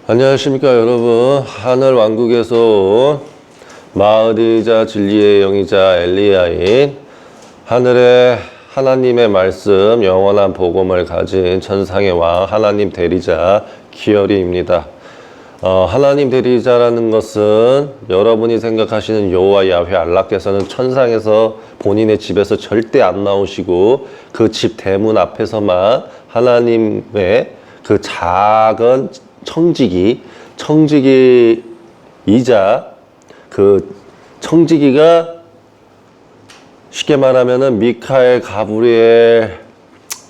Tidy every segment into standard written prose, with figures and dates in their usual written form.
안녕하십니까 여러분. 하늘 왕국에서 온 마을이자 진리의 영이자 엘리야인 하늘의 하나님의 말씀 영원한 복음을 가진 천상의 왕 하나님 대리자 기열이입니다. 하나님 대리자라는 것은 여러분이 생각하시는 여호와 야훼 알라께서는 천상에서 본인의 집에서 절대 안 나오시고 그 집 대문 앞에서만 하나님의 그 작은 청지기이자 그 청지기가 쉽게 말하면은 미카엘, 가브리엘,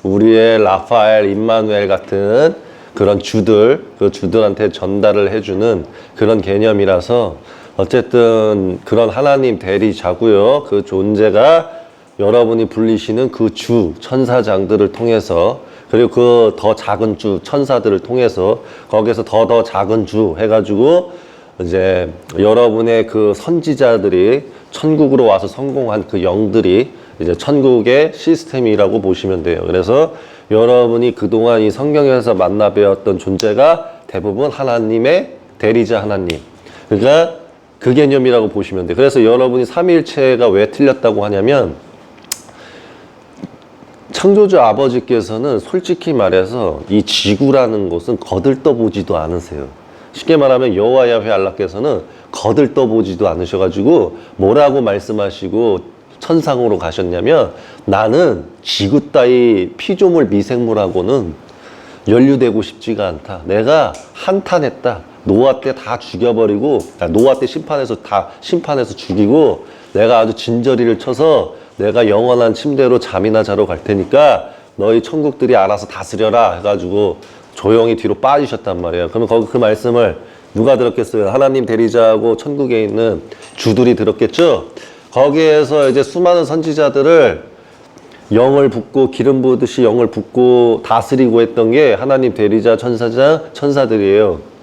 우리엘, 라파엘, 임마누엘 같은 그런 주들, 그 주들한테 전달을 해주는 그런 개념이라서 어쨌든 그런 하나님 대리자고요. 그 존재가 여러분이 불리시는 그 주, 천사장들을 통해서 그리고 그 더 작은 주, 천사들을 통해서 거기에서 더 작은 주 해가지고 이제 여러분의 그 선지자들이 천국으로 와서 성공한 그 영들이 이제 천국의 시스템이라고 보시면 돼요. 그래서 여러분이 그동안 이 성경에서 만나 배웠던 존재가 대부분 하나님의 대리자 하나님. 그러니까 그 개념이라고 보시면 돼요. 그래서 여러분이 삼위일체가 왜 틀렸다고 하냐면 창조주 아버지께서는 솔직히 말해서 이 지구라는 곳은 거들떠보지도 않으세요. 쉽게 말하면 여호와 야훼 알라께서는 거들떠보지도 않으셔가지고 뭐라고 말씀하시고 천상으로 가셨냐면 나는 지구 따위 피조물 미생물하고는 연루되고 싶지가 않다. 내가 한탄했다. 노아 때 다 죽여버리고 노아 때 심판해서 죽이고 내가 아주 진저리를 쳐서 내가 영원한 침대로 잠이나 자러 갈 테니까 너희 천국들이 알아서 다스려라 해가지고 조용히 뒤로 빠지셨단 말이에요. 그러면 거기 그 말씀을 누가 들었겠어요? 하나님 대리자하고 천국에 있는 주들이 들었겠죠? 거기에서 이제 수많은 선지자들을 영을 붓고 기름 부듯이 영을 붓고 다스리고 했던 게 하나님 대리자 천사들이에요.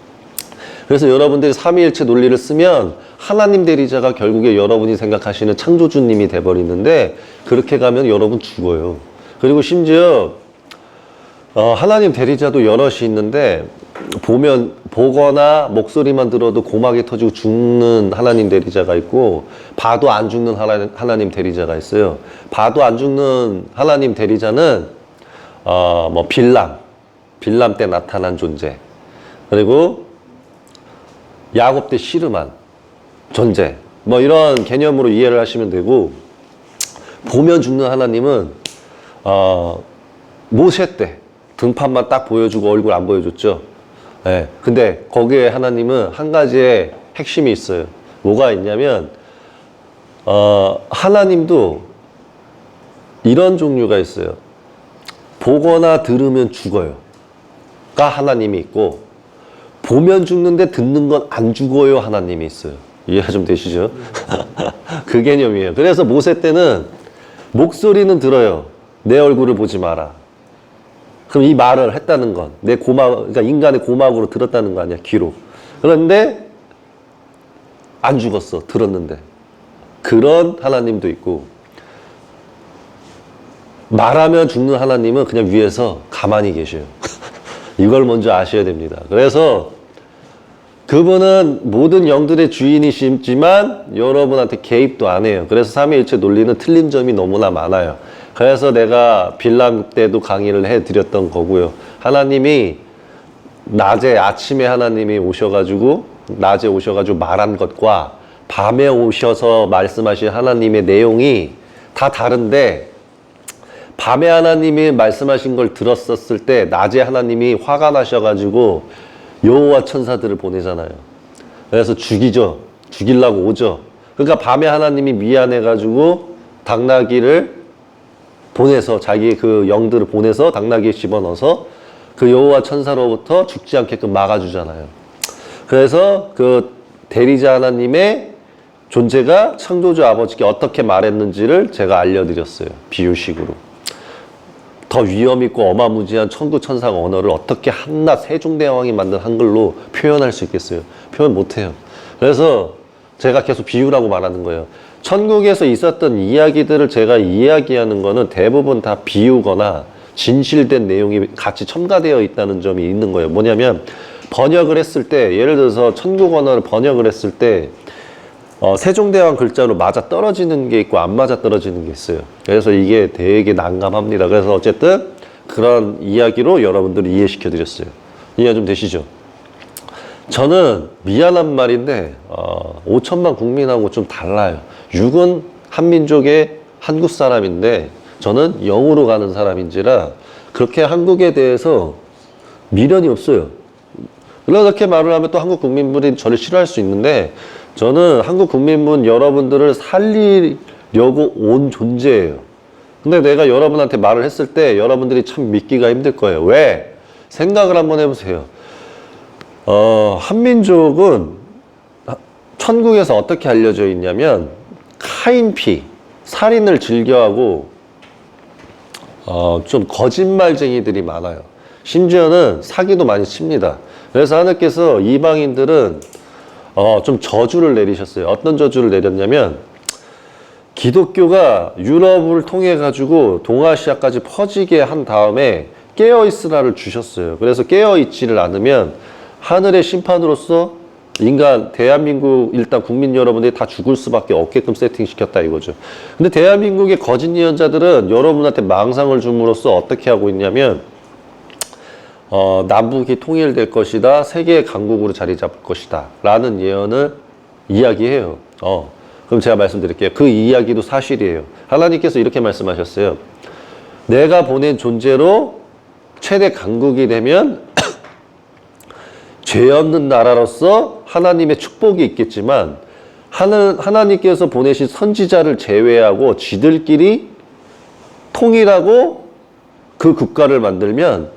그래서 여러분들이 삼위일체 논리를 쓰면 하나님 대리자가 결국에 여러분이 생각하시는 창조주님이 돼버리는데 그렇게 가면 여러분 죽어요. 그리고 심지어 하나님 대리자도 여럿이 있는데 보거나 목소리만 들어도 고막이 터지고 죽는 하나님 대리자가 있고 봐도 안 죽는 하나님 대리자가 있어요. 봐도 안 죽는 하나님 대리자는 빌람 때 나타난 존재, 그리고 야곱 때 씨름한 존재, 이런 개념으로 이해를 하시면 되고, 보면 죽는 하나님은 모세 때 등판만 딱 보여주고 얼굴 안 보여줬죠. 네. 근데 거기에 하나님은 한 가지의 핵심이 있어요. 뭐가 있냐면 하나님도 이런 종류가 있어요. 보거나 들으면 죽어요 가 하나님이 있고, 보면 죽는데 듣는 건 안 죽어요 하나님이 있어요. 이해가 좀 되시죠? 그 개념이에요. 그래서 모세 때는 목소리는 들어요. 내 얼굴을 보지 마라. 그럼 이 말을 했다는 건 내 그러니까 인간의 고막으로 들었다는 거 아니야, 귀로. 그런데 안 죽었어, 들었는데. 그런 하나님도 있고, 말하면 죽는 하나님은 그냥 위에서 가만히 계셔요. 이걸 먼저 아셔야 됩니다. 그래서 그분은 모든 영들의 주인이시지만 여러분한테 개입도 안 해요. 그래서 삼위일체 논리는 틀린 점이 너무나 많아요. 그래서 내가 빌람 때도 강의를 해드렸던 거고요. 하나님이 아침에 하나님이 오셔가지고 낮에 오셔가지고 말한 것과 밤에 오셔서 말씀하신 하나님의 내용이 다 다른데, 밤에 하나님이 말씀하신 걸 들었었을 때 낮에 하나님이 화가 나셔가지고 여호와 천사들을 보내잖아요. 그래서 죽이려고 오죠. 그러니까 밤에 하나님이 미안해가지고 당나귀를 보내서 자기 그 영들을 보내서 당나귀에 집어넣어서 그 여호와 천사로부터 죽지 않게끔 막아주잖아요. 그래서 그 대리자 하나님의 존재가 창조주 아버지께 어떻게 말했는지를 제가 알려드렸어요. 비유식으로. 더 위험있고 어마무지한 천구 천상 언어를 어떻게 한낱 세종대왕이 만든 한글로 표현할 수 있겠어요? 표현 못해요. 그래서 제가 계속 비유라고 말하는 거예요. 천국에서 있었던 이야기들을 제가 이야기하는 거는 대부분 다 비유거나 진실된 내용이 같이 첨가되어 있다는 점이 있는 거예요. 뭐냐면 번역을 했을 때, 예를 들어서 천국 언어를 번역을 했을 때 세종대왕 글자로 맞아 떨어지는 게 있고 안 맞아 떨어지는 게 있어요. 그래서 이게 되게 난감합니다. 그래서 어쨌든 그런 이야기로 여러분들을 이해시켜 드렸어요. 이해 좀 되시죠? 저는 미안한 말인데 5천만 국민하고 좀 달라요. 육은 한민족의 한국 사람인데 저는 영으로 가는 사람인지라 그렇게 한국에 대해서 미련이 없어요. 그렇게 말을 하면 또 한국 국민분이 저를 싫어할 수 있는데 저는 한국 국민분 여러분들을 살리려고 온 존재예요. 근데 내가 여러분한테 말을 했을 때 여러분들이 참 믿기가 힘들 거예요. 왜? 생각을 한번 해보세요. 한민족은 천국에서 어떻게 알려져 있냐면 카인피, 살인을 즐겨하고 좀 거짓말쟁이들이 많아요. 심지어는 사기도 많이 칩니다. 그래서 하나님께서 이방인들은 좀 저주를 내리셨어요. 어떤 저주를 내렸냐면 기독교가 유럽을 통해 가지고 동아시아까지 퍼지게 한 다음에 깨어있으라를 주셨어요. 그래서 깨어있지를 않으면 하늘의 심판으로서 인간, 대한민국 일단 국민 여러분들이 다 죽을 수밖에 없게끔 세팅시켰다 이거죠. 근데 대한민국의 거짓 예언자들은 여러분한테 망상을 줌으로써 어떻게 하고 있냐면 남북이 통일될 것이다. 세계의 강국으로 자리 잡을 것이다. 라는 예언을 이야기해요. 그럼 제가 말씀드릴게요. 그 이야기도 사실이에요. 하나님께서 이렇게 말씀하셨어요. 내가 보낸 존재로 최대 강국이 되면 죄 없는 나라로서 하나님의 축복이 있겠지만 하나님께서 보내신 선지자를 제외하고 지들끼리 통일하고 그 국가를 만들면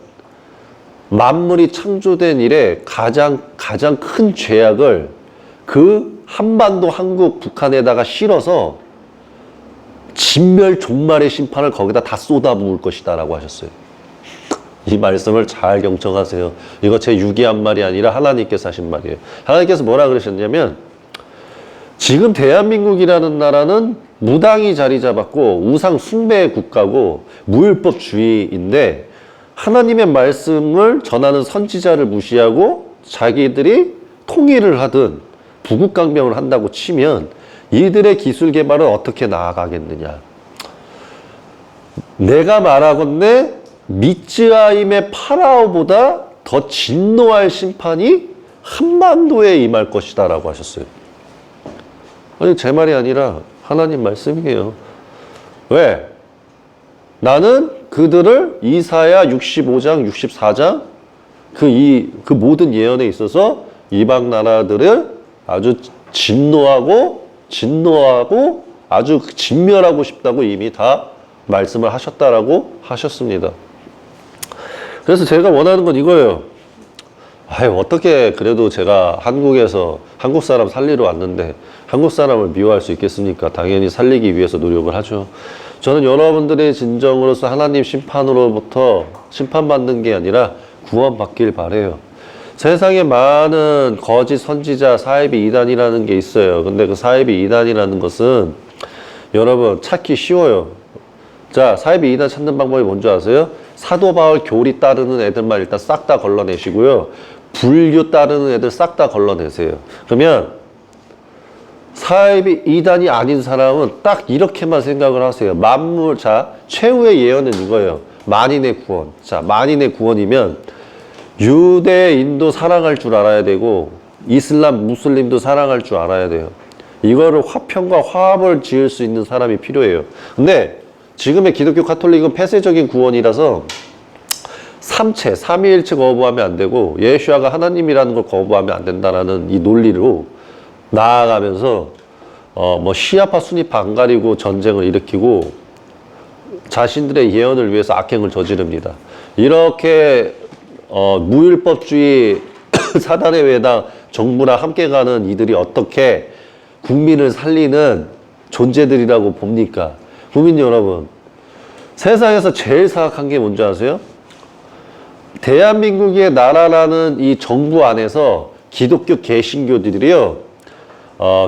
만물이 창조된 이래 가장 큰 죄악을 그 한반도 한국 북한에다가 실어서 진멸 종말의 심판을 거기다 다 쏟아부을 것이다 라고 하셨어요. 이 말씀을 잘 경청하세요. 이거 제 유기한 말이 아니라 하나님께서 하신 말이에요. 하나님께서 뭐라 그러셨냐면 지금 대한민국이라는 나라는 무당이 자리 잡았고 우상 숭배의 국가고 무율법주의인데 하나님의 말씀을 전하는 선지자를 무시하고 자기들이 통일을 하든 부국강병을 한다고 치면 이들의 기술 개발은 어떻게 나아가겠느냐. 내가 말하건대 미츠하임의 파라오보다 더 진노할 심판이 한반도에 임할 것이다 라고 하셨어요. 아니 제 말이 아니라 하나님 말씀이에요. 왜? 나는 그들을 이사야 65장 64장 그 모든 예언에 있어서 이방 나라들을 아주 진노하고 아주 진멸하고 싶다고 이미 다 말씀을 하셨다라고 하셨습니다. 그래서 제가 원하는 건 이거예요. 어떻게 그래도 제가 한국에서 한국 사람 살리러 왔는데 한국 사람을 미워할 수 있겠습니까? 당연히 살리기 위해서 노력을 하죠. 저는 여러분들의 진정으로서 하나님 심판으로부터 심판받는 게 아니라 구원받길 바래요. 세상에 많은 거짓 선지자, 사이비 이단이라는 게 있어요. 근데 그 사이비 이단이라는 것은 여러분 찾기 쉬워요. 자, 사이비 이단 찾는 방법이 뭔지 아세요? 사도 바울 교리 따르는 애들만 일단 싹 다 걸러내시고요. 불교 따르는 애들 싹 다 걸러내세요. 그러면 사이비 이단이 아닌 사람은 딱 이렇게만 생각을 하세요. 만물, 자, 최후의 예언은 이거예요. 만인의 구원. 자, 만인의 구원이면 유대인도 사랑할 줄 알아야 되고 이슬람, 무슬림도 사랑할 줄 알아야 돼요. 이거를 화평과 화합을 지을 수 있는 사람이 필요해요. 근데 지금의 기독교 카톨릭은 폐쇄적인 구원이라서 삼체, 삼위일체 거부하면 안 되고 예수아가 하나님이라는 걸 거부하면 안 된다라는 이 논리로 나아가면서 시아파 순위파 안 가리고 전쟁을 일으키고 자신들의 예언을 위해서 악행을 저지릅니다. 이렇게 무율법주의 사단의 외당 정부랑 함께 가는 이들이 어떻게 국민을 살리는 존재들이라고 봅니까? 국민 여러분, 세상에서 제일 사악한 게 뭔지 아세요? 대한민국의 나라라는 이 정부 안에서 기독교 개신교들이요,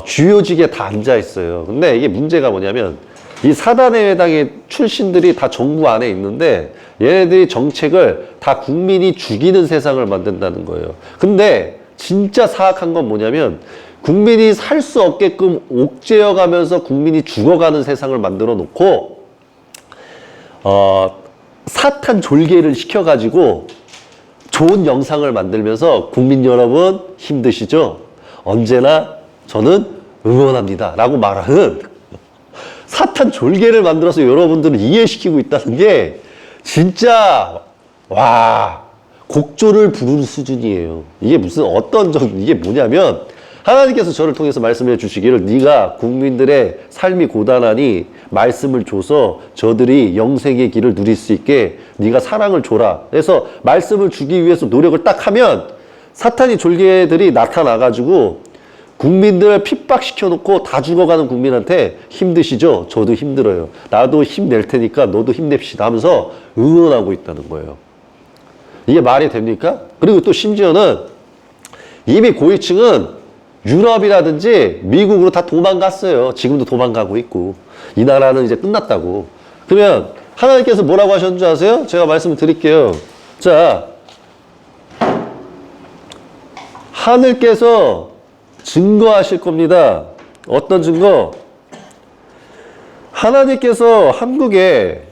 주요직에 다 앉아 있어요. 근데 이게 문제가 뭐냐면 이 사단의 회당의 출신들이 다 정부 안에 있는데 얘네들이 정책을 다 국민이 죽이는 세상을 만든다는 거예요. 근데 진짜 사악한 건 뭐냐면 국민이 살 수 없게끔 옥죄어 가면서 국민이 죽어가는 세상을 만들어 놓고 사탄 졸개를 시켜가지고 좋은 영상을 만들면서 국민 여러분 힘드시죠? 언제나 저는 응원합니다 라고 말하는 사탄 졸개를 만들어서 여러분들을 이해시키고 있다는 게 진짜 와 곡조를 부르는 수준이에요. 이게 무슨 어떤 이게 뭐냐면 하나님께서 저를 통해서 말씀해 주시기를 네가 국민들의 삶이 고단하니 말씀을 줘서 저들이 영생의 길을 누릴 수 있게 네가 사랑을 줘라. 그래서 말씀을 주기 위해서 노력을 딱 하면 사탄이 졸개들이 나타나가지고 국민들을 핍박시켜 놓고 다 죽어가는 국민한테 힘드시죠? 저도 힘들어요. 나도 힘낼 테니까 너도 힘냅시다 하면서 응원하고 있다는 거예요. 이게 말이 됩니까? 그리고 또 심지어는 이미 고위층은 유럽이라든지 미국으로 다 도망갔어요. 지금도 도망가고 있고. 이 나라는 이제 끝났다고. 그러면 하나님께서 뭐라고 하셨는지 아세요? 제가 말씀을 드릴게요. 자, 하늘께서 증거하실 겁니다. 어떤 증거? 하나님께서 한국에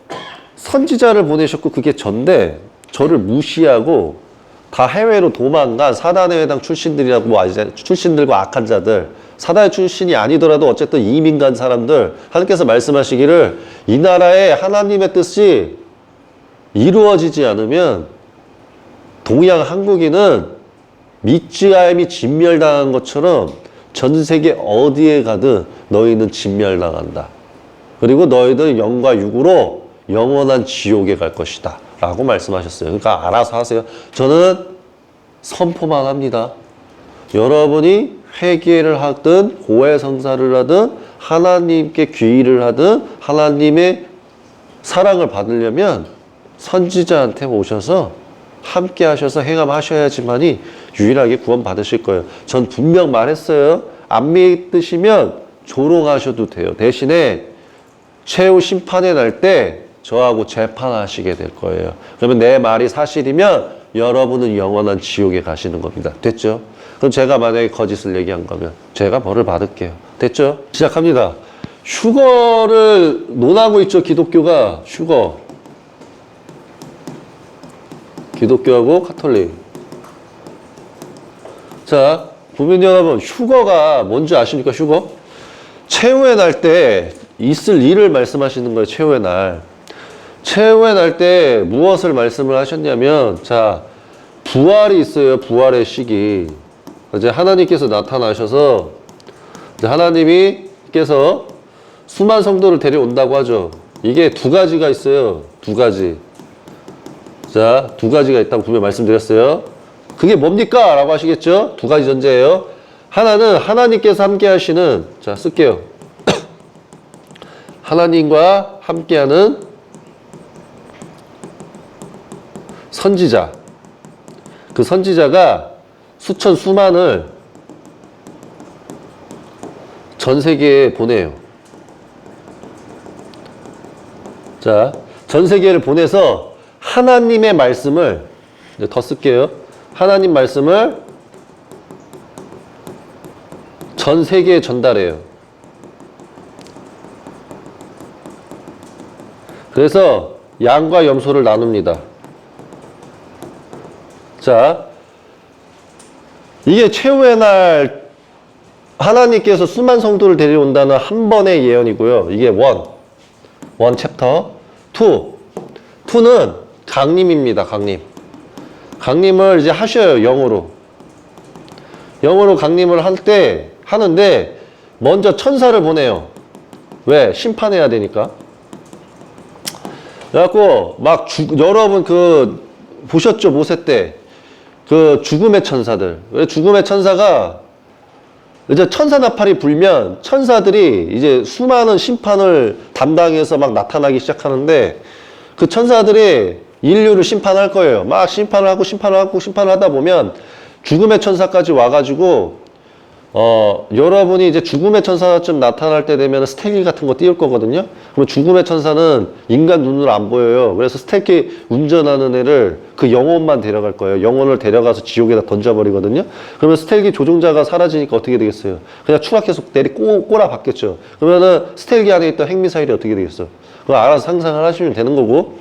선지자를 보내셨고 그게 전데 저를 무시하고 다 해외로 도망간 사단의 회당 출신들이라고 출신들과 악한 자들 사단의 출신이 아니더라도 어쨌든 이민 간 사람들 하나님께서 말씀하시기를 이 나라에 하나님의 뜻이 이루어지지 않으면 동양 한국인은 미쯔아임이 진멸당한 것처럼 전 세계 어디에 가든 너희는 진멸당한다. 그리고 너희들은 영과 육으로 영원한 지옥에 갈 것이다. 라고 말씀하셨어요. 그러니까 알아서 하세요. 저는 선포만 합니다. 여러분이 회개를 하든 고해성사를 하든 하나님께 귀의를 하든 하나님의 사랑을 받으려면 선지자한테 오셔서 함께 하셔서 행함하셔야지만이 유일하게 구원 받으실 거예요. 전 분명 말했어요. 안 믿으시면 조롱하셔도 돼요. 대신에 최후 심판의 날 때 저하고 재판하시게 될 거예요. 그러면 내 말이 사실이면 여러분은 영원한 지옥에 가시는 겁니다. 됐죠? 그럼 제가 만약에 거짓을 얘기한 거면 제가 벌을 받을게요. 됐죠? 시작합니다. 휴거를 논하고 있죠. 기독교가 휴거. 기독교하고 카톨릭. 자, 국민 여러분, 휴거가 뭔지 아십니까? 휴거? 최후의 날 때 있을 일을 말씀하시는 거예요. 최후의 날. 최후의 날 때 무엇을 말씀을 하셨냐면, 자, 부활이 있어요. 부활의 시기. 이제 하나님께서 나타나셔서, 이제 하나님께서 수만 성도를 데려온다고 하죠. 이게 두 가지가 있어요. 두 가지. 자, 두 가지가 있다고 분명히 말씀드렸어요. 그게 뭡니까? 라고 하시겠죠? 두 가지 전제예요. 하나는 하나님께서 함께 하시는, 자, 쓸게요. 하나님과 함께하는 선지자. 그 선지자가 수천 수만을 전 세계에 보내요. 자, 전 세계를 보내서 하나님의 말씀을 이제 더 쓸게요. 하나님 말씀을 전 세계에 전달해요. 그래서 양과 염소를 나눕니다. 자, 이게 최후의 날 하나님께서 수만 성도를 데려온다는 한 번의 예언이고요. 이게 원 챕터. 투는 강림입니다. 강림을 이제 하셔요. 영으로 강림을 하는데 먼저 천사를 보내요. 왜? 심판해야 되니까. 그래갖고 막 여러분 보셨죠? 모세 때 그 죽음의 천사들. 왜 죽음의 천사가 이제 천사 나팔이 불면 천사들이 이제 수많은 심판을 담당해서 막 나타나기 시작하는데 그 천사들이 인류를 심판할 거예요. 막 심판을 하다 보면 죽음의 천사까지 와가지고 여러분이 이제 죽음의 천사쯤 나타날 때 되면 스텔기 같은 거 띄울 거거든요. 그럼 죽음의 천사는 인간 눈으로 안 보여요. 그래서 스텔기 운전하는 애를 그 영혼만 데려갈 거예요. 영혼을 데려가서 지옥에다 던져버리거든요. 그러면 스텔기 조종자가 사라지니까 어떻게 되겠어요? 그냥 추락해서 꼬라 박겠죠. 그러면은 스텔기 안에 있던 핵미사일이 어떻게 되겠어? 그거 알아서 상상을 하시면 되는 거고.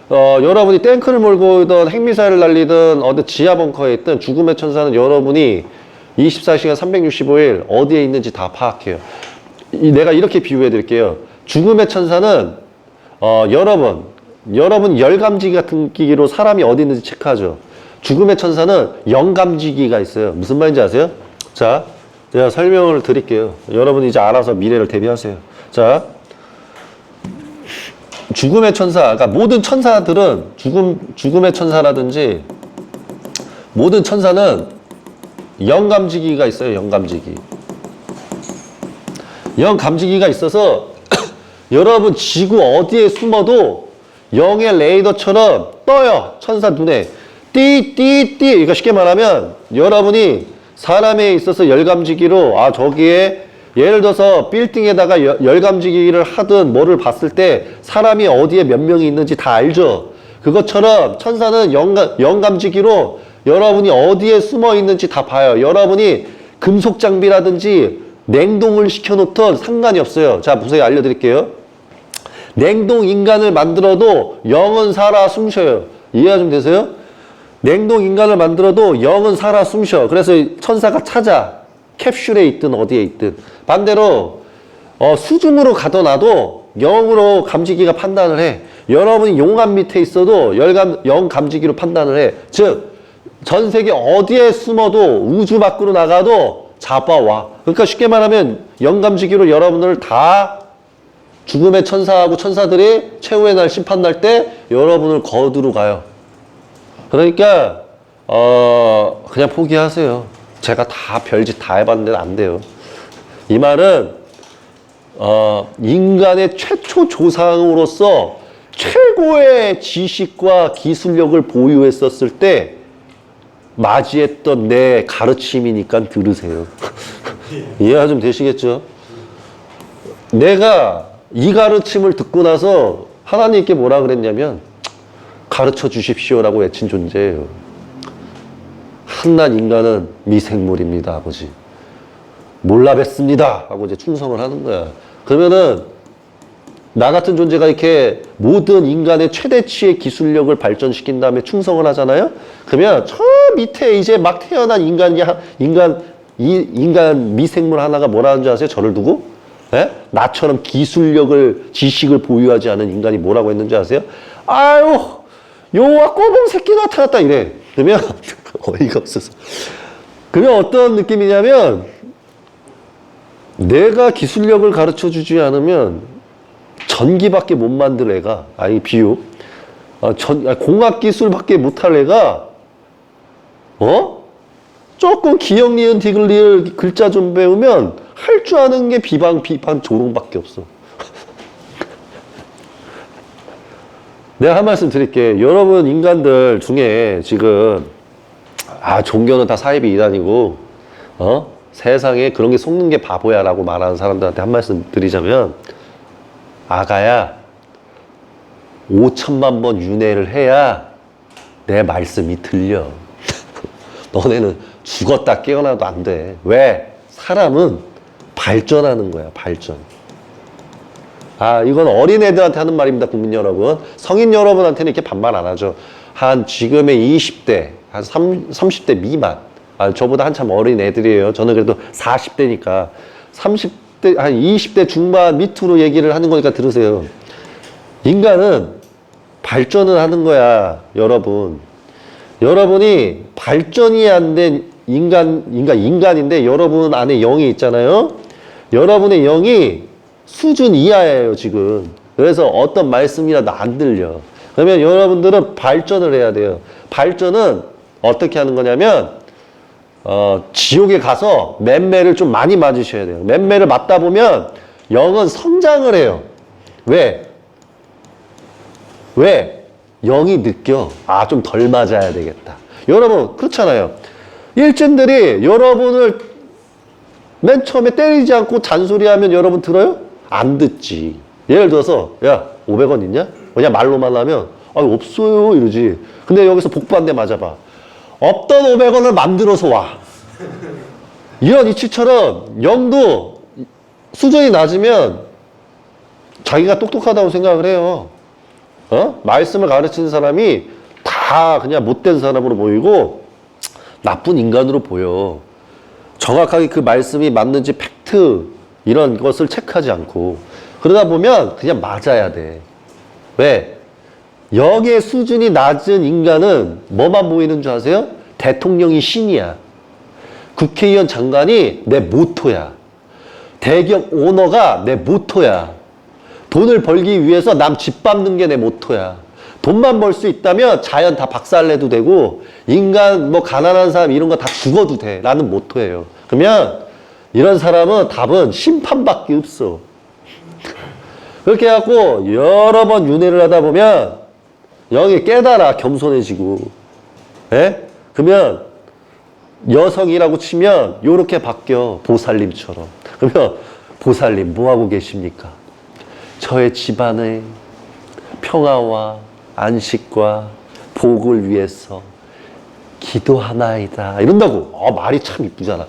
여러분이 탱크를 몰고 있던 핵미사일을 날리든 어디 지하 벙커에 있든 죽음의 천사는 여러분이 24시간 365일 어디에 있는지 다 파악해요. 내가 이렇게 비유해 드릴게요. 죽음의 천사는 여러분 열감지기 같은 기기로 사람이 어디 있는지 체크하죠. 죽음의 천사는 영감지기가 있어요. 무슨 말인지 아세요? 자, 제가 설명을 드릴게요. 여러분이 이제 알아서 미래를 대비하세요. 자, 죽음의 천사, 그러니까 모든 천사들은 죽음의 천사라든지 모든 천사는 영감지기가 있어요. 영감지기가 있어서 여러분 지구 어디에 숨어도 영의 레이더처럼 떠요. 천사 눈에 띠. 그러니까 쉽게 말하면 여러분이 사람에 있어서 열감지기로 저기에 예를 들어서 빌딩에다가 열감지기를 하든 뭐를 봤을 때 사람이 어디에 몇 명이 있는지 다 알죠. 그것처럼 천사는 영감지기로 여러분이 어디에 숨어 있는지 다 봐요. 여러분이 금속 장비라든지 냉동을 시켜놓던 상관이 없어요. 자, 보세요. 알려드릴게요. 냉동 인간을 만들어도 영은 살아 숨쉬어요. 이해가 좀 되세요? 냉동 인간을 만들어도 영은 살아 숨쉬어. 그래서 천사가 찾아. 캡슐에 있든 어디에 있든. 반대로 수중으로 가둬놔도 영으로 감지기가 판단을 해. 여러분이 용암 밑에 있어도 영 감지기로 판단을 해. 즉 전 세계 어디에 숨어도 우주 밖으로 나가도 잡아와. 그러니까 쉽게 말하면 영감지기로 여러분을 다 죽음의 천사하고 천사들이 최후의 날 심판 날 때 여러분을 거두러 가요. 그러니까 그냥 포기하세요. 제가 다 별짓 다 해봤는데 안 돼요. 이 말은 인간의 최초 조상으로서 최고의 지식과 기술력을 보유했었을 때 맞이했던 내 가르침이니까 들으세요. 이해가 좀 되시겠죠? 내가 이 가르침을 듣고 나서 하나님께 뭐라 그랬냐면 가르쳐 주십시오라고 외친 존재예요. 한낱 인간은 미생물입니다, 아버지. 몰라 뵀습니다 하고 이제 충성을 하는 거야. 그러면은 나 같은 존재가 이렇게 모든 인간의 최대치의 기술력을 발전시킨 다음에 충성을 하잖아요? 그러면 저 밑에 이제 막 태어난 인간 미생물 하나가 뭐라는 줄 아세요? 저를 두고? 예? 나처럼 지식을 보유하지 않은 인간이 뭐라고 했는지 아세요? 아유, 여호와 꼬봉 새끼 나타났다 이래. 그러면 어이가 없어서. 그러면 어떤 느낌이냐면 내가 기술력을 가르쳐 주지 않으면 전기밖에 못 만들 애가, 비유. 공학 기술밖에 못할 애가, 조금 기역, 니은, 디귿, 리을 글자 좀 배우면 할 줄 아는 게 비방, 조롱밖에 없어. 내가 한 말씀 드릴게. 여러분 인간들 중에 지금, 종교는 다 사이비 이단이고, 세상에 그런 게 속는 게 바보야 라고 말하는 사람들한테 한 말씀 드리자면, 아가야, 5천만 번 윤회를 해야 내 말씀이 들려. 너네는 죽었다 깨어나도 안 돼. 왜? 사람은 발전하는 거야, 발전. 이건 어린애들한테 하는 말입니다, 국민 여러분. 성인 여러분한테는 이렇게 반말 안 하죠. 지금의 20대, 한 30대 미만. 저보다 한참 어린 애들이에요. 저는 그래도 40대니까. 30대, 한 20대 중반 밑으로 얘기를 하는 거니까 들으세요. 인간은 발전을 하는 거야, 여러분. 여러분이 발전이 안 된 인간인데 여러분 안에 영이 있잖아요. 여러분의 영이 수준 이하예요, 지금. 그래서 어떤 말씀이라도 안 들려. 그러면 여러분들은 발전을 해야 돼요. 발전은 어떻게 하는 거냐면 지옥에 가서 맴매를 좀 많이 맞으셔야 돼요. 맴매를 맞다 보면 영은 성장을 해요. 왜? 영이 느껴. 좀 덜 맞아야 되겠다. 여러분, 그렇잖아요. 일진들이 여러분을 맨 처음에 때리지 않고 잔소리하면 여러분 들어요? 안 듣지. 예를 들어서 야 500원 있냐? 그냥 말로만 하면 아 없어요 이러지. 근데 여기서 복부 한 대 맞아봐. 없던 500원을 만들어서 와. 이런 이치처럼 영도 수준이 낮으면 자기가 똑똑하다고 생각을 해요. 말씀을 가르치는 사람이 다 그냥 못된 사람으로 보이고 나쁜 인간으로 보여. 정확하게 그 말씀이 맞는지 팩트 이런 것을 체크하지 않고 그러다 보면 그냥 맞아야 돼. 왜? 영의 수준이 낮은 인간은 뭐만 보이는 줄 아세요? 대통령이 신이야. 국회의원 장관이 내 모토야. 대기업 오너가 내 모토야. 돈을 벌기 위해서 남 집 밟는 게 내 모토야. 돈만 벌 수 있다면 자연 다 박살내도 되고 인간 뭐 가난한 사람 이런 거 다 죽어도 돼 라는 모토예요. 그러면 이런 사람은 답은 심판밖에 없어. 그렇게 해갖고 여러 번 윤회를 하다 보면 영이 깨달아 겸손해지고 예? 그러면 여성이라고 치면 요렇게 바뀌어. 보살님처럼. 그러면 보살님 뭐하고 계십니까? 저의 집안의 평화와 안식과 복을 위해서 기도하나이다 이런다고. 말이 참 이쁘잖아.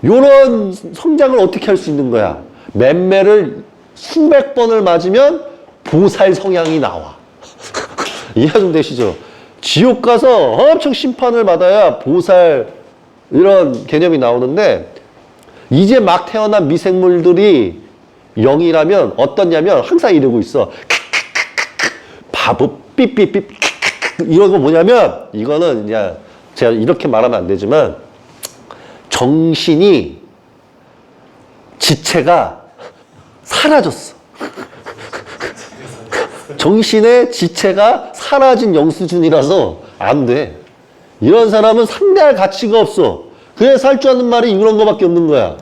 요런 성장을 어떻게 할 수 있는 거야? 맴매를 수백 번을 맞으면 보살 성향이 나와. 이해가 좀 되시죠? 지옥 가서 엄청 심판을 받아야 보살 이런 개념이 나오는데 이제 막 태어난 미생물들이 영이라면 어떻냐면 항상 이러고 있어. 바보 삐삐삐 이런 거 뭐냐면 이거는 이제 제가 이렇게 말하면 안 되지만 정신이 지체가 사라졌어. 정신의 지체가 사라진 영수준이라서 안 돼. 이런 사람은 상대할 가치가 없어. 그래서 할 줄 아는 말이 이런 거밖에 없는 거야.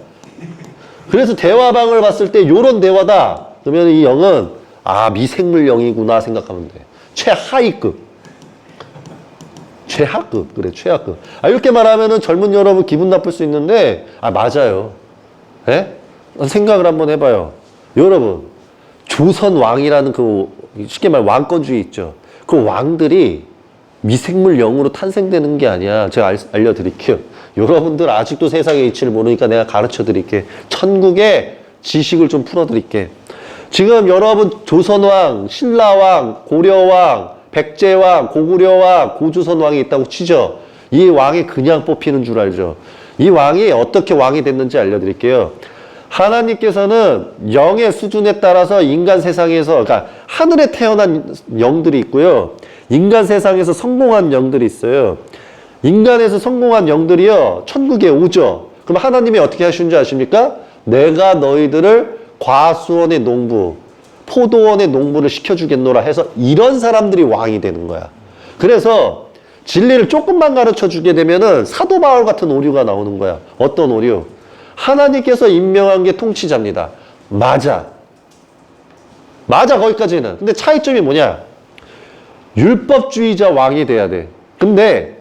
그래서 대화방을 봤을 때 요런 대화다. 그러면 이 영은 미생물 영이구나 생각하면 돼. 최하위급. 최하급. 그래 최하급. 이렇게 말하면은 젊은 여러분 기분 나쁠 수 있는데 맞아요. 예? 생각을 한번 해봐요. 여러분 조선 왕이라는 그 쉽게 말해 왕권주의 있죠. 그 왕들이 미생물 영으로 탄생되는 게 아니야. 제가 알려드릴게요. 여러분들 아직도 세상의 이치를 모르니까 내가 가르쳐 드릴게. 천국의 지식을 좀 풀어 드릴게. 지금 여러분 조선왕, 신라왕, 고려왕, 백제왕, 고구려왕, 고조선왕이 있다고 치죠. 이 왕이 그냥 뽑히는 줄 알죠. 이 왕이 어떻게 왕이 됐는지 알려드릴게요. 하나님께서는 영의 수준에 따라서 인간 세상에서, 그러니까 하늘에 태어난 영들이 있고요. 인간 세상에서 성공한 영들이 있어요. 인간에서 성공한 영들이요, 천국에 오죠. 그럼 하나님이 어떻게 하시는 줄 아십니까? 내가 너희들을 과수원의 농부, 포도원의 농부를 시켜주겠노라 해서 이런 사람들이 왕이 되는 거야. 그래서 진리를 조금만 가르쳐 주게 되면은 사도 바울 같은 오류가 나오는 거야. 어떤 오류? 하나님께서 임명한 게 통치자입니다. 맞아. 거기까지는. 근데 차이점이 뭐냐? 율법주의자 왕이 돼야 돼. 근데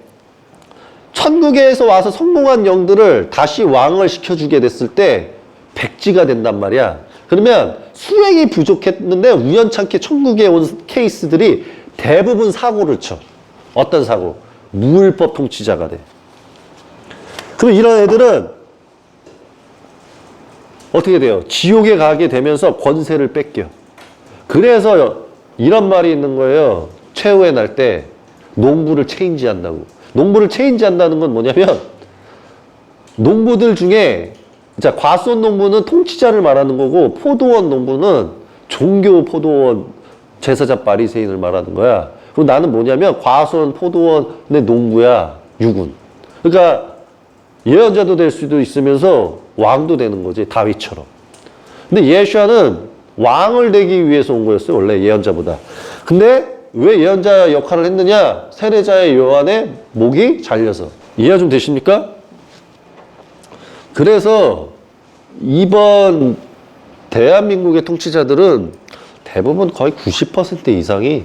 천국에서 와서 성공한 영들을 다시 왕을 시켜주게 됐을 때 백지가 된단 말이야. 그러면 수행이 부족했는데 우연찮게 천국에 온 케이스들이 대부분 사고를 쳐. 어떤 사고? 무율법 통치자가 돼. 그럼 이런 애들은 어떻게 돼요? 지옥에 가게 되면서 권세를 뺏겨. 그래서 이런 말이 있는 거예요. 최후의 날 때 농부를 체인지한다고. 농부를 체인지한다는 건 뭐냐면 농부들 중에 자, 과수원 농부는 통치자를 말하는 거고 포도원 농부는 종교 포도원 제사장 바리새인을 말하는 거야. 그리고 나는 뭐냐면 과수원 포도원의 농부야. 유군. 그러니까 예언자도 될 수도 있으면서 왕도 되는 거지. 다윗처럼. 근데 예수야는 왕을 되기 위해서 온 거였어요. 원래 예언자보다. 근데 왜 예언자 역할을 했느냐? 세례자의 요한의 목이 잘려서. 이해가 좀 되십니까? 그래서 이번 대한민국의 통치자들은 대부분 거의 90% 이상이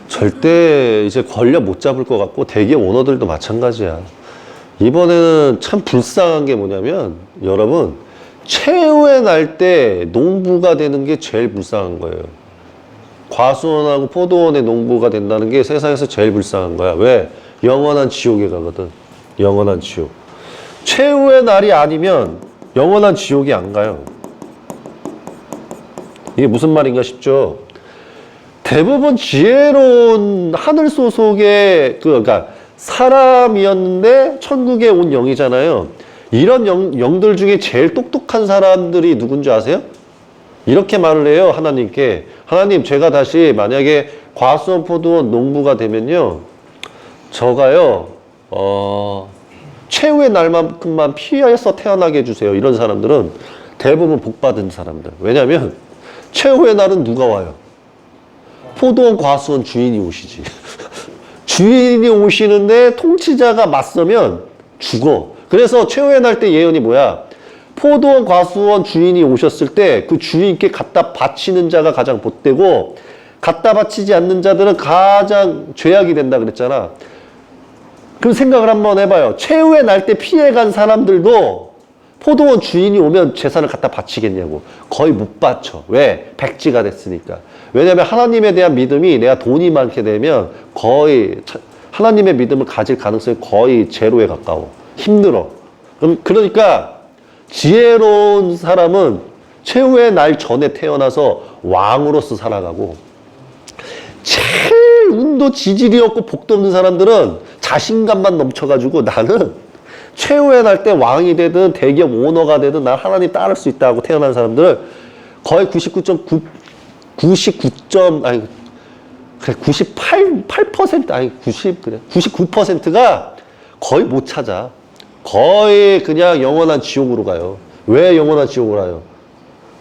절대 이제 권력 못 잡을 것 같고 대기업 오너들도 마찬가지야. 이번에는 참 불쌍한 게 뭐냐면 여러분 최후의 날 때 농부가 되는 게 제일 불쌍한 거예요. 과수원하고 포도원의 농부가 된다는 게 세상에서 제일 불쌍한 거야. 왜? 영원한 지옥에 가거든. 영원한 지옥. 최후의 날이 아니면 영원한 지옥이 안 가요. 이게 무슨 말인가 싶죠? 대부분 지혜로운 하늘 소속의 그러니까 사람이었는데 천국에 온 영이잖아요. 이런 영들 중에 제일 똑똑한 사람들이 누군지 아세요? 이렇게 말을 해요. 하나님께. 하나님, 제가 다시 만약에 과수원 포도원 농부가 되면요, 저가요 최후의 날만큼만 피해서 태어나게 해주세요. 이런 사람들은 대부분 복받은 사람들. 왜냐하면 최후의 날은 누가 와요? 포도원 과수원 주인이 오시지. 주인이 오시는데 통치자가 맞서면 죽어. 그래서 최후의 날 때 예언이 뭐야? 포도원 과수원 주인이 오셨을 때 그 주인께 갖다 바치는 자가 가장 복되고 갖다 바치지 않는 자들은 가장 죄악이 된다 그랬잖아. 그럼 생각을 한번 해봐요. 최후의 날 때 피해간 사람들도 포도원 주인이 오면 재산을 갖다 바치겠냐고. 거의 못 바쳐. 왜? 백지가 됐으니까. 왜냐하면 하나님에 대한 믿음이 내가 돈이 많게 되면 거의 하나님의 믿음을 가질 가능성이 거의 제로에 가까워. 힘들어. 그러니까 지혜로운 사람은 최후의 날 전에 태어나서 왕으로서 살아가고 제일 운도 지질이 없고 복도 없는 사람들은 자신감만 넘쳐가지고 나는 최후의 날 때 왕이 되든 대기업 오너가 되든 난 하나님 따를 수 있다 하고 태어난 사람들은 거의 99%가 거의 못 찾아. 거의 그냥 영원한 지옥으로 가요. 왜 영원한 지옥으로 가요?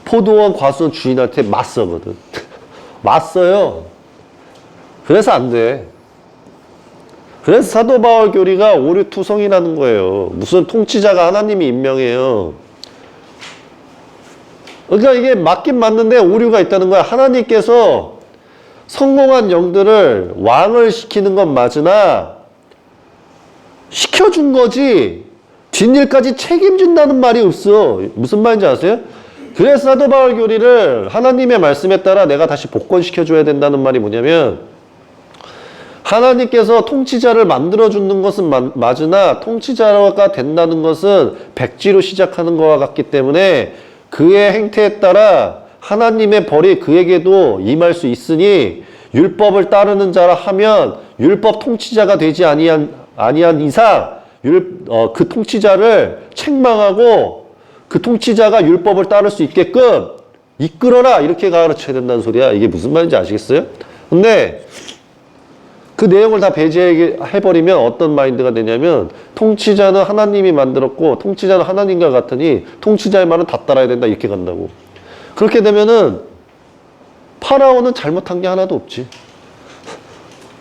포도원 과수원 주인한테 맞서거든. 맞서요. 그래서 안 돼. 그래서 사도 바울 교리가 오류투성이라는 거예요. 무슨 통치자가 하나님이 임명해요. 그러니까 이게 맞긴 맞는데 오류가 있다는 거야. 하나님께서 성공한 영들을 왕을 시키는 건 맞으나 시켜준 거지 뒷일까지 책임진다는 말이 없어. 무슨 말인지 아세요? 그래서 사도 바울 교리를 하나님의 말씀에 따라 내가 다시 복권시켜줘야 된다는 말이 뭐냐면 하나님께서 통치자를 만들어주는 것은 맞으나 통치자가 된다는 것은 백지로 시작하는 것과 같기 때문에 그의 행태에 따라 하나님의 벌이 그에게도 임할 수 있으니 율법을 따르는 자라 하면 율법 통치자가 되지 아니한 이상 그 통치자를 책망하고 그 통치자가 율법을 따를 수 있게끔 이끌어라 이렇게 가르쳐야 된다는 소리야. 이게 무슨 말인지 아시겠어요? 근데 그 내용을 다 배제해버리면 어떤 마인드가 되냐면 통치자는 하나님이 만들었고 통치자는 하나님과 같으니 통치자의 말은 다 따라야 된다 이렇게 간다고. 그렇게 되면은 파라오는 잘못한 게 하나도 없지.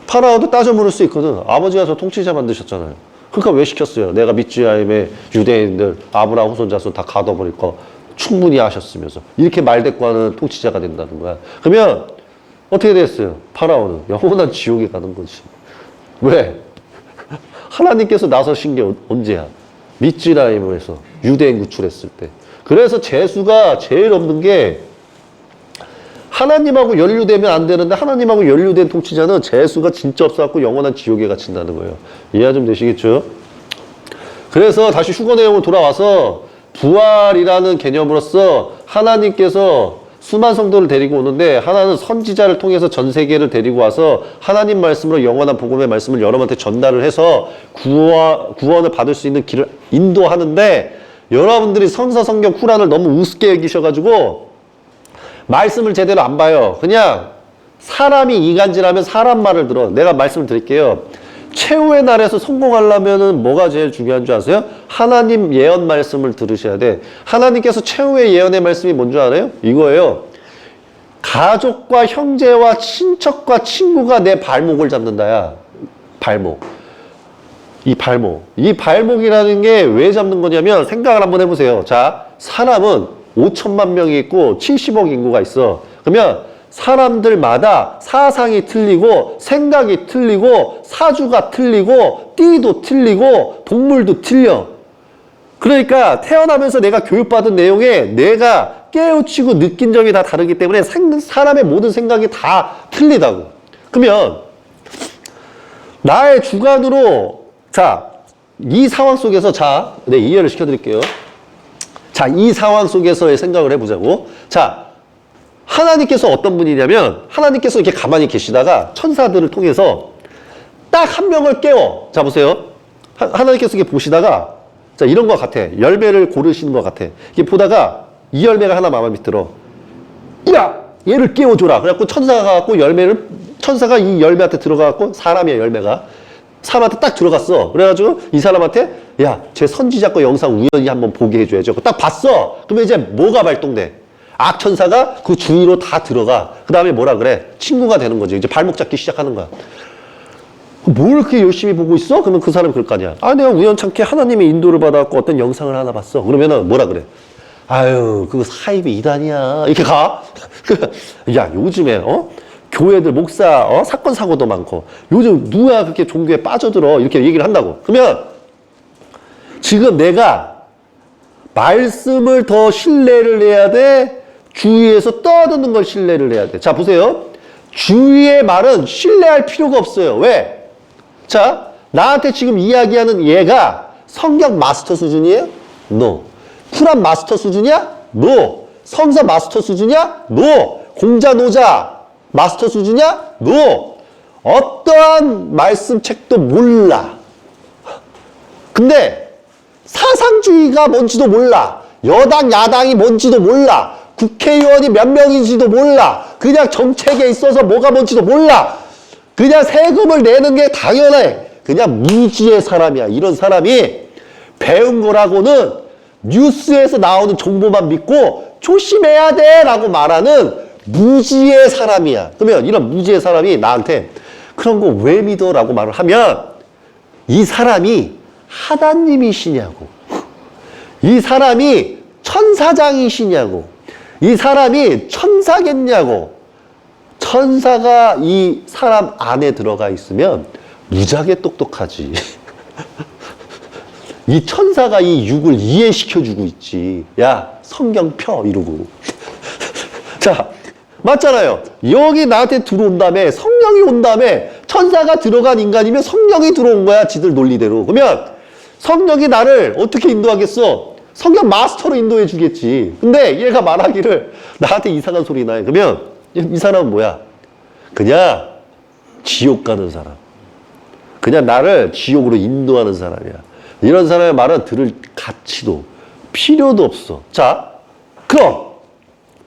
파라오도 따져 물을 수 있거든. 아버지가 저 통치자 만드셨잖아요. 그러니까 왜 시켰어요? 내가 미즈라임의 유대인들 아브라함 후손 자손 다 가둬버릴 거 충분히 하셨으면서 이렇게 말대꾸하는 통치자가 된다는 거야. 그러면 어떻게 됐어요? 파라오는 영원한 지옥에 가는 거지. 왜? 하나님께서 나서신 게 언제야? 미즈라임에서 유대인 구출했을 때. 그래서 재수가 제일 없는 게 하나님하고 연루되면 안 되는데 하나님하고 연루된 통치자는 재수가 진짜 없어갖고 영원한 지옥에 갇힌다는 거예요. 이해 좀 되시겠죠? 그래서 다시 휴거 내용으로 돌아와서 부활이라는 개념으로서 하나님께서 수많은 성도를 데리고 오는데 하나는 선지자를 통해서 전 세계를 데리고 와서 하나님 말씀으로 영원한 복음의 말씀을 여러분한테 전달을 해서 구원을 받을 수 있는 길을 인도하는데 여러분들이 성서성경 쿠란을 너무 우습게 여기셔가지고 말씀을 제대로 안 봐요. 그냥 사람이 이간질하면 사람 말을 들어. 내가 말씀을 드릴게요. 최후의 날에서 성공하려면은 뭐가 제일 중요한 줄 아세요? 하나님 예언 말씀을 들으셔야 돼. 하나님께서 최후의 예언의 말씀이 뭔 줄 알아요? 이거예요. 가족과 형제와 친척과 친구가 내 발목을 잡는다야. 발목. 이 발목이라는 게 왜 잡는 거냐면 생각을 한번 해보세요. 자, 사람은 5천만 명이 있고 70억 인구가 있어. 그러면 사람들마다 사상이 틀리고 생각이 틀리고 사주가 틀리고 띠도 틀리고 동물도 틀려. 그러니까 태어나면서 내가 교육받은 내용에 내가 깨우치고 느낀 점이 다 다르기 때문에 사람의 모든 생각이 다 틀리다고. 그러면 나의 주관으로 자, 이 상황 속에서 자, 네, 이해를 시켜드릴게요. 자, 이 상황 속에서의 생각을 해보자고. 자, 하나님께서 어떤 분이냐면 하나님께서 이렇게 가만히 계시다가 천사들을 통해서 딱 한 명을 깨워. 자, 보세요. 하나님께서 이렇게 보시다가 자, 이런 것 같아. 열매를 고르시는 것 같아. 이게 보다가 이 열매가 하나 마음에 들어. 야, 얘를 깨워줘라. 그래갖고 천사가 가갖고 천사가 이 열매한테 들어가갖고 사람이야, 열매가. 사람한테 딱 들어갔어. 그래가지고 이 사람한테 야, 제 선지자 거 영상 우연히 한번 보게 해줘야죠. 딱 봤어. 그러면 이제 뭐가 발동돼? 악천사가 그 주위로 다 들어가. 그 다음에 뭐라 그래? 친구가 되는 거지. 이제 발목 잡기 시작하는 거야. 뭘 그렇게 열심히 보고 있어? 그러면 그 사람이 그럴 거 아니야. 아, 내가 우연찮게 하나님의 인도를 받아갖고 어떤 영상을 하나 봤어. 그러면은 뭐라 그래? 아유, 그거 사입이 이단이야. 이렇게 가? 야, 요즘에, 교회들 목사, 사건, 사고도 많고, 요즘 누가 그렇게 종교에 빠져들어? 이렇게 얘기를 한다고. 그러면 지금 내가 말씀을 더 신뢰를 해야 돼? 주위에서 떠드는 걸 신뢰를 해야 돼? 자, 보세요. 주위의 말은 신뢰할 필요가 없어요. 왜? 자, 나한테 지금 이야기하는 얘가 성경 마스터 수준이에요? No. 쿠란 마스터 수준이야? No. 성서 마스터 수준이야? No. 공자노자 마스터 수준이야? No. 어떠한 말씀책도 몰라. 근데 사상주의가 뭔지도 몰라. 여당, 야당이 뭔지도 몰라. 국회의원이 몇 명인지도 몰라. 그냥 정책에 있어서 뭐가 뭔지도 몰라. 그냥 세금을 내는 게 당연해. 그냥 무지의 사람이야. 이런 사람이 배운 거라고는 뉴스에서 나오는 정보만 믿고 조심해야 돼 라고 말하는 무지의 사람이야. 그러면 이런 무지의 사람이 나한테 그런 거 왜 믿어? 라고 말을 하면 이 사람이 하나님이시냐고. 이 사람이 천사장이시냐고. 이 사람이 천사겠냐고. 천사가 이 사람 안에 들어가 있으면 무지하게 똑똑하지. 이 천사가 이 육을 이해시켜주고 있지. 야, 성경 펴 이러고. 자, 맞잖아요. 여기 나한테 들어온 다음에 성령이 온 다음에 천사가 들어간 인간이면 성령이 들어온 거야. 지들 논리대로. 그러면 성령이 나를 어떻게 인도하겠어? 성경 마스터로 인도해 주겠지. 근데 얘가 말하기를 나한테 이상한 소리 나요. 그러면 이 사람은 뭐야? 그냥 지옥 가는 사람. 그냥 나를 지옥으로 인도하는 사람이야. 이런 사람의 말은 들을 가치도 필요도 없어. 자, 그럼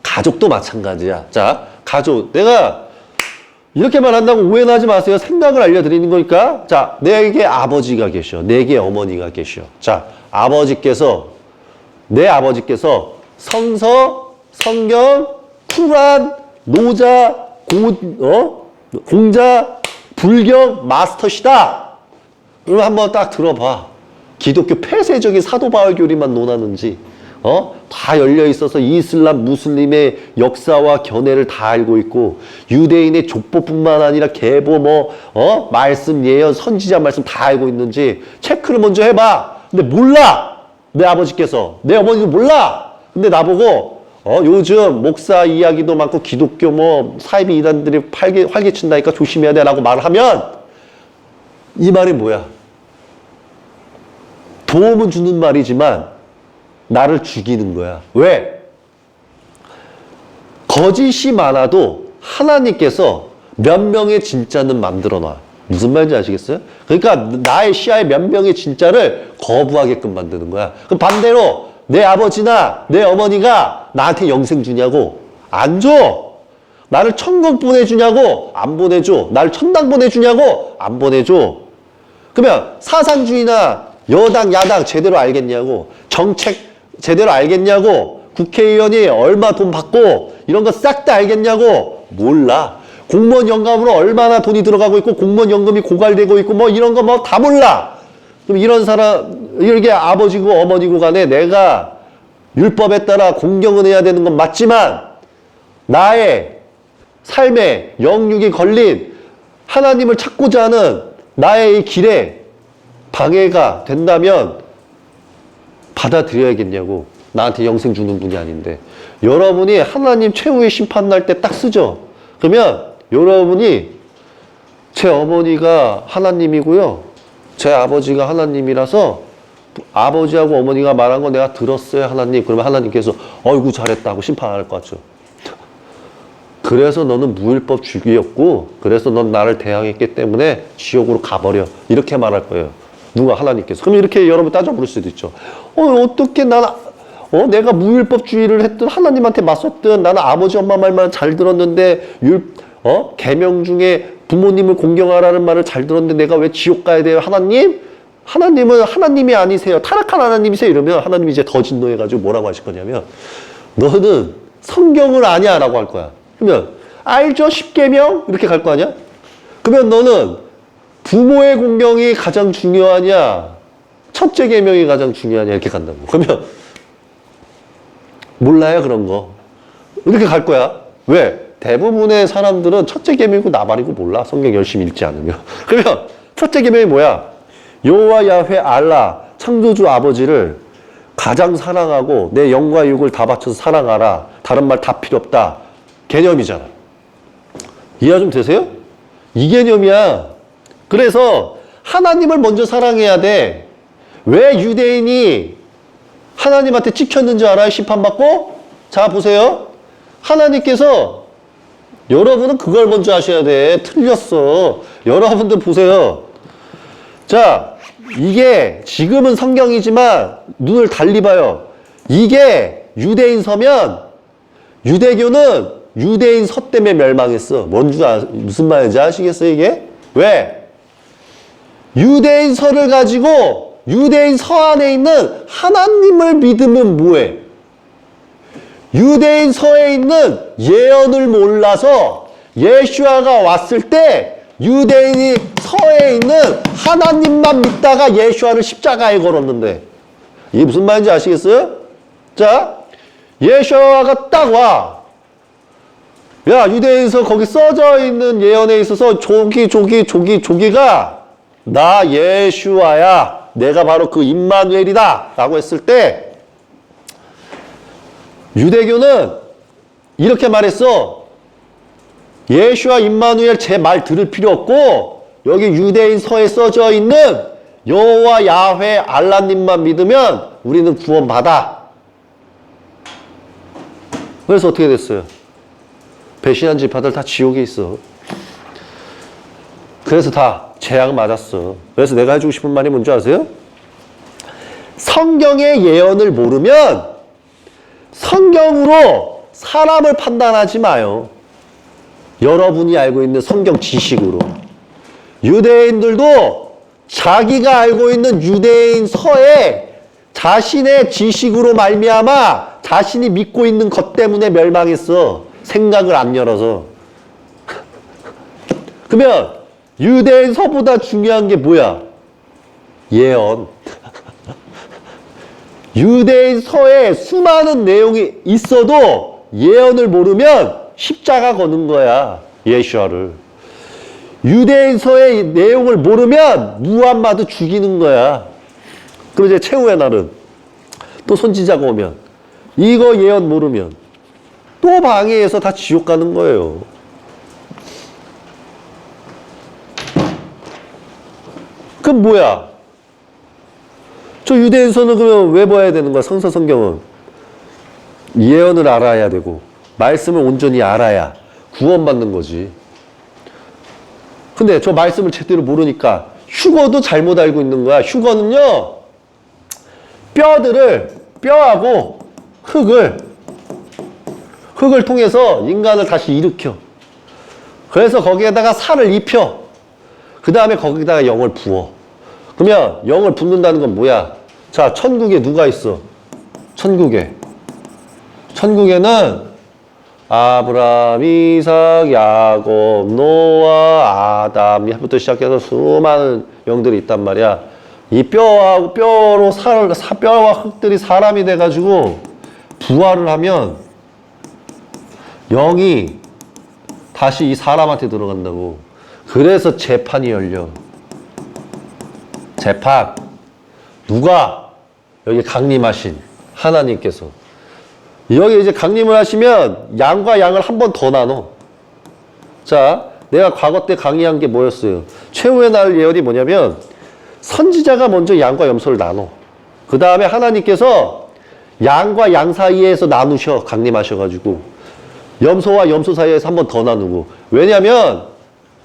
가족도 마찬가지야. 자, 가족. 내가 이렇게만 한다고 오해는 하지 마세요. 생각을 알려드리는 거니까. 자, 내게 아버지가 계셔. 내게 어머니가 계셔. 자, 내 아버지께서 성서, 성경, 쿠란, 노자, 공자, 불경 마스터시다. 그럼 한번 딱 들어봐. 기독교 폐쇄적인 사도 바울 교리만 논하는지, 다 열려 있어서 이슬람, 무슬림의 역사와 견해를 다 알고 있고, 유대인의 족보뿐만 아니라 계보, 말씀, 예언, 선지자 말씀 다 알고 있는지 체크를 먼저 해봐. 근데 몰라. 내 아버지께서. 내 어머니도 몰라. 근데 나보고, 요즘 목사 이야기도 많고 기독교 사이비 이단들이 활개친다니까 조심해야 돼 라고 말을 하면 이 말이 뭐야? 도움은 주는 말이지만 나를 죽이는 거야. 왜? 거짓이 많아도 하나님께서 몇 명의 진짜는 만들어 놔. 무슨 말인지 아시겠어요? 그러니까 나의 시야에 몇 명의 진짜를 거부하게끔 만드는 거야. 그럼 반대로 내 아버지나 내 어머니가 나한테 영생 주냐고? 안 줘. 나를 천국 보내주냐고? 안 보내줘. 나를 천당 보내주냐고? 안 보내줘. 그러면 사상주의나 여당, 야당 제대로 알겠냐고? 정책 제대로 알겠냐고? 국회의원이 얼마 돈 받고 이런 거 싹 다 알겠냐고? 몰라. 공무원 연금으로 얼마나 돈이 들어가고 있고 공무원 연금이 고갈되고 있고 이런 거 다 몰라. 그럼 이런 사람, 이렇게 아버지고 어머니고 간에 내가 율법에 따라 공경은 해야 되는 건 맞지만 나의 삶에 영육이 걸린 하나님을 찾고자 하는 나의 이 길에 방해가 된다면 받아들여야겠냐고. 나한테 영생 주는 분이 아닌데. 여러분이 하나님 최후의 심판 날 때 딱 쓰죠. 그러면 여러분이 제 어머니가 하나님이고요. 제 아버지가 하나님이라서 아버지하고 어머니가 말한 거 내가 들었어요, 하나님. 그러면 하나님께서 어이구 잘했다고 심판할 것 같죠. 그래서 너는 무율법 주기였고 그래서 넌 나를 대항했기 때문에 지옥으로 가버려. 이렇게 말할 거예요. 누가? 하나님께서. 그럼 이렇게 여러분 따져 부를 수도 있죠. 어떻게 내가 무율법주의를 했든 하나님한테 맞섰든 나는 아버지 엄마 말만 잘 들었는데 계명 중에 부모님을 공경하라는 말을 잘 들었는데 내가 왜 지옥 가야 돼요? 하나님? 하나님은 하나님이 아니세요. 타락한 하나님이세요. 이러면 하나님이 이제 더 진노해가지고 뭐라고 하실 거냐면 너는 성경을 아냐? 라고 할 거야. 그러면 알죠? 10계명? 이렇게 갈 거 아니야? 그러면 너는 부모의 공경이 가장 중요하냐? 첫째 계명이 가장 중요하냐? 이렇게 간다고. 그러면 몰라요, 그런 거. 이렇게 갈 거야. 왜? 대부분의 사람들은 첫째 계명이고 나발이고 몰라. 성경 열심히 읽지 않으면. 그러면 첫째 계명이 뭐야? 여호와 야훼 알라 창조주 아버지를 가장 사랑하고 내 영과 육을 다 바쳐서 사랑하라. 다른 말 다 필요 없다. 개념이잖아. 이해 좀 되세요? 이 개념이야. 그래서 하나님을 먼저 사랑해야 돼. 왜 유대인이 하나님한테 찍혔는지 알아요? 심판받고? 자, 보세요. 하나님께서 여러분은 그걸 먼저 하셔야 돼. 틀렸어. 여러분들 보세요. 자, 이게 지금은 성경이지만 눈을 달리 봐요. 이게 유대인 서면 유대교는 유대인 서 때문에 멸망했어. 무슨 말인지 아시겠어요, 이게? 왜? 유대인 서를 가지고 유대인 서 안에 있는 하나님을 믿으면 뭐해? 유대인 서에 있는 예언을 몰라서 예수아가 왔을 때 유대인이 서에 있는 하나님만 믿다가 예수아를 십자가에 걸었는데 이게 무슨 말인지 아시겠어요? 자, 예수아가 딱 와. 야, 유대인서 거기 써져 있는 예언에 있어서 조기가 나 예수아야. 내가 바로 그 임마누엘이다. 라고 했을 때 유대교는 이렇게 말했어. 예수아 임마누엘 제 말 들을 필요 없고 여기 유대인 서에 써져 있는 여호와 야훼 알라님만 믿으면 우리는 구원받아. 그래서 어떻게 됐어요? 배신한 지파들 다 지옥에 있어. 그래서 다 재앙 맞았어. 그래서 내가 해주고 싶은 말이 뭔지 아세요? 성경의 예언을 모르면 성경으로 사람을 판단하지 마요. 여러분이 알고 있는 성경 지식으로. 유대인들도 자기가 알고 있는 유대인 서에 자신의 지식으로 말미암아 자신이 믿고 있는 것 때문에 멸망했어. 생각을 안 열어서. 그러면 유대인 서보다 중요한 게 뭐야? 예언. 유대인 서에 수많은 내용이 있어도 예언을 모르면 십자가 거는 거야. 예수아를. 유대인 서의 내용을 모르면 무함마드 죽이는 거야. 그럼 이제 최후의 날은 또 선지자가 오면 이거 예언 모르면 또 방해해서 다 지옥 가는 거예요. 그럼 뭐야? 저 유대인서는 그러면 왜 봐야 되는 거야? 성서 성경은 예언을 알아야 되고 말씀을 온전히 알아야 구원받는 거지. 근데 저 말씀을 제대로 모르니까 휴거도 잘못 알고 있는 거야. 휴거는요, 뼈하고 흙을 통해서 인간을 다시 일으켜. 그래서 거기에다가 살을 입혀. 그 다음에 거기다가 영을 부어. 그러면 영을 붓는다는 건 뭐야? 자, 천국에 누가 있어? 천국에는 아브라함, 이삭, 야곱, 노아, 아담부터 시작해서 수많은 영들이 있단 말이야. 이 뼈와 흙들이 사람이 돼가지고 부활을 하면 영이 다시 이 사람한테 들어간다고. 그래서 재판이 열려. 재판. 누가? 여기 강림하신 하나님께서. 여기 이제 강림을 하시면 양과 양을 한 번 더 나눠. 자, 내가 과거 때 강의한 게 뭐였어요? 최후의 날 예언이 뭐냐면 선지자가 먼저 양과 염소를 나눠. 그 다음에 하나님께서 양과 양 사이에서 나누셔. 강림하셔가지고 염소와 염소 사이에서 한 번 더 나누고. 왜냐면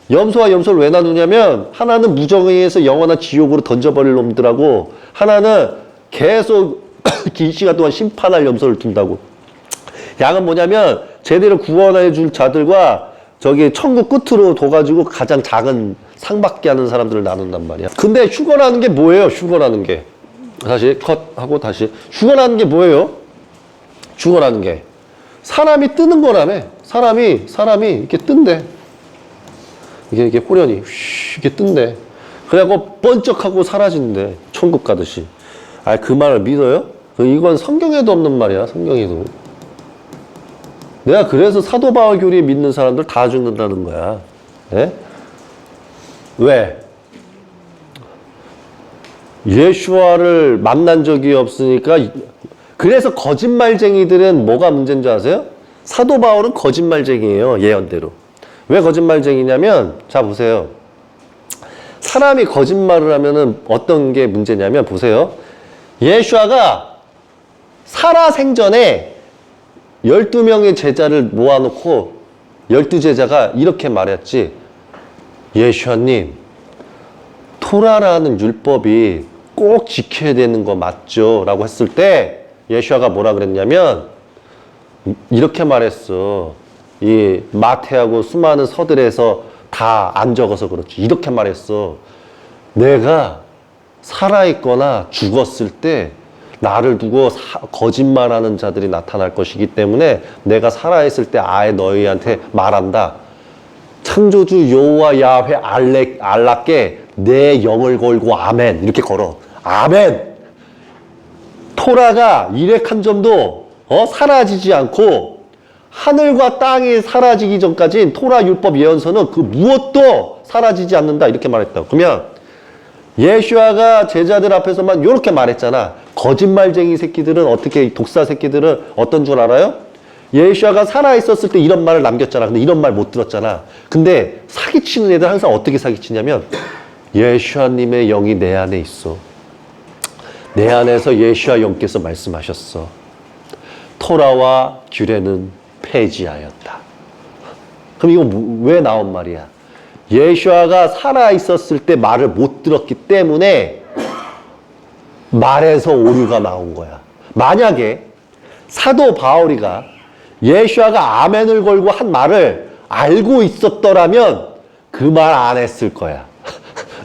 염소와 염소를 왜 나누냐면 하나는 무정의에서 영원한 지옥으로 던져버릴 놈들하고 하나는 계속 긴 시간 동안 심판할 염소를 둔다고. 양은 뭐냐면 제대로 구원해 줄 자들과 저기 천국 끝으로 둬가지고 가장 작은 상받게 하는 사람들을 나눈단 말이야. 근데 휴거라는 게 뭐예요? 휴거라는 게. 다시 컷하고 다시. 휴거라는 게 뭐예요? 휴거라는 게. 사람이 뜨는 거라며. 사람이 이렇게 뜬대. 이게 호련히 이렇게 뜬대. 그래갖고 번쩍하고 사라진대. 천국 가듯이. 그 말을 믿어요? 이건 성경에도 없는 말이야. 성경에도. 내가 그래서 사도 바울 교리에 믿는 사람들 다 죽는다는 거야. 네? 왜? 예수와를 만난 적이 없으니까. 그래서 거짓말쟁이들은 뭐가 문제인 줄 아세요? 사도 바울은 거짓말쟁이에요. 예언대로. 왜 거짓말쟁이냐면, 자 보세요. 사람이 거짓말을 하면은 어떤 게 문제냐면, 보세요. 예수아가 살아생전에 12명의 제자를 모아놓고 12제자가 이렇게 말했지. 예수아님, 토라라는 율법이 꼭 지켜야 되는 거 맞죠? 라고 했을 때 예수아가 뭐라 그랬냐면 이렇게 말했어. 이 마태하고 수많은 서들에서 다 안 적어서 그렇지. 이렇게 말했어. 내가 살아있거나 죽었을 때 나를 두고 거짓말하는 자들이 나타날 것이기 때문에 내가 살아있을 때 아예 너희한테 말한다. 창조주 여호와 야훼 알라께 내 영을 걸고 아멘. 이렇게 걸어. 아멘. 토라가 일획한 점도 사라지지 않고 하늘과 땅이 사라지기 전까지 토라 율법 예언서는 그 무엇도 사라지지 않는다. 이렇게 말했다고. 그러면 예수아가 제자들 앞에서만 이렇게 말했잖아. 거짓말쟁이 새끼들은 어떻게, 독사 새끼들은 어떤 줄 알아요? 예수아가 살아있었을 때 이런 말을 남겼잖아. 근데 이런 말 못 들었잖아. 근데 사기치는 애들 항상 어떻게 사기치냐면 예수아님의 영이 내 안에 있어. 내 안에서 예수아 영께서 말씀하셨어. 토라와 규례는 폐지하였다. 그럼 이거 왜 나온 말이야? 예수아가 살아있었을 때 말을 못 들었기 때문에 말에서 오류가 나온 거야. 만약에 사도 바울이가 예수아가 아멘을 걸고 한 말을 알고 있었더라면 그 말 안 했을 거야.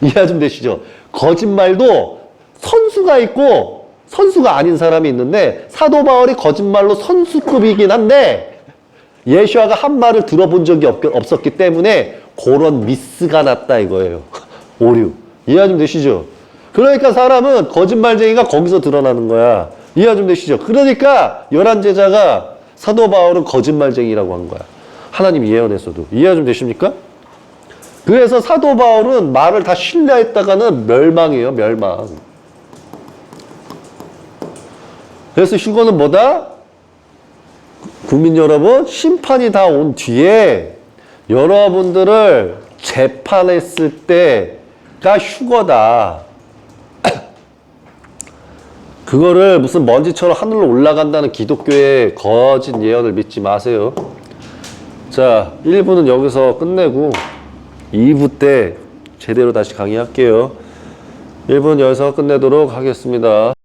이해 좀 되시죠? 거짓말도 선수가 있고 선수가 아닌 사람이 있는데 사도 바울이 거짓말로 선수급이긴 한데 예수아가 한 말을 들어본 적이 없었기 때문에 그런 미스가 났다 이거예요. 오류. 이해 좀 되시죠? 그러니까 사람은 거짓말쟁이가 거기서 드러나는 거야. 이해 좀 되시죠? 그러니까 11제자가 사도 바울은 거짓말쟁이라고 한 거야. 하나님 예언에서도. 이해 좀 되십니까? 그래서 사도 바울은 말을 다 신뢰했다가는 멸망이에요. 멸망. 그래서 휴거는 뭐다? 국민 여러분, 심판이 다 온 뒤에 여러분들을 재판했을 때가 휴거다. 그거를 무슨 먼지처럼 하늘로 올라간다는 기독교의 거짓 예언을 믿지 마세요. 자, 1부는 여기서 끝내고 2부 때 제대로 다시 강의할게요. 1부는 여기서 끝내도록 하겠습니다.